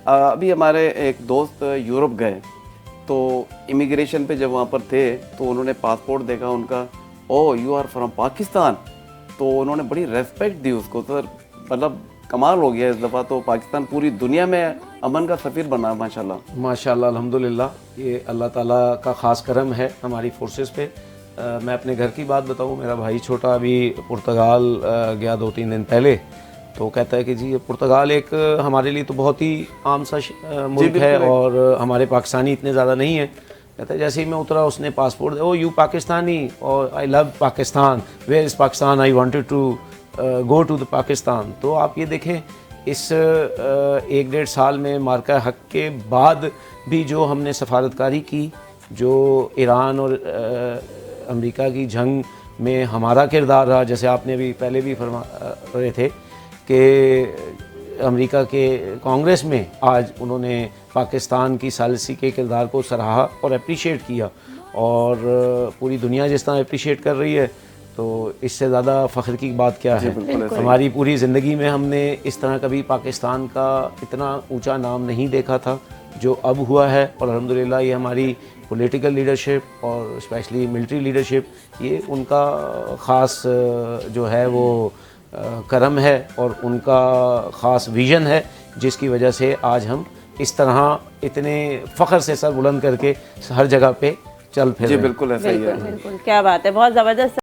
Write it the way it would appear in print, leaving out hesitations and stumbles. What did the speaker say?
ابھی ہمارے ایک دوست یورپ گئے تو امیگریشن پہ جب وہاں پر تھے تو انہوں نے پاسپورٹ دیکھا ان کا، او یو آر فرام پاکستان، تو انہوں نے بڑی ریسپیکٹ دی اس کو. سر مطلب کمال ہو گیا اس دفعہ تو پاکستان پوری دنیا میں امن کا سفیر بنا ماشاءاللہ. ماشاءاللہ الحمدللہ، یہ اللہ تعالیٰ کا خاص کرم ہے ہماری فورسز پہ. میں اپنے گھر کی بات بتاؤں، میرا بھائی چھوٹا ابھی پرتگال گیا 2-3 دن پہلے، تو کہتا ہے کہ جی پرتگال ایک ہمارے لیے تو بہت ہی عام سا ملک ہے اور ہمارے پاکستانی اتنے زیادہ نہیں ہیں. کہتا ہے جیسے ہی میں اترا اس نے پاسپورٹ، او یو پاکستانی، اور I love Pakistan, where is Pakistan, I wanted to go to the Pakistan. تو آپ یہ دیکھیں اس 1-1.5 سال میں مارکہ حق کے بعد بھی جو ہم نے سفارتکاری کی، جو ایران اور امریکہ کی جنگ میں ہمارا کردار رہا، جیسے آپ نے ابھی پہلے بھی فرما رہے تھے کہ امریکہ کے کانگریس میں آج انہوں نے پاکستان کی ثالثی کے کردار کو سراہا اور اپریشیٹ کیا، اور پوری دنیا جس طرح اپریشیٹ کر رہی ہے تو اس سے زیادہ فخر کی بات کیا ہے. ہماری پوری زندگی میں ہم نے اس طرح کبھی پاکستان کا اتنا اونچا نام نہیں دیکھا تھا جو اب ہوا ہے، اور الحمدللہ یہ ہماری پولیٹیکل لیڈرشپ اور اسپیشلی ملٹری لیڈرشپ، یہ ان کا خاص جو ہے وہ کرم ہے اور ان کا خاص ویژن ہے، جس کی وجہ سے آج ہم اس طرح اتنے فخر سے سر بلند کر کے ہر جگہ پہ چل پھر رہے ہیں. جی بالکل ایسا ہی ہے. بالکل کیا بات ہے، بہت زبردست.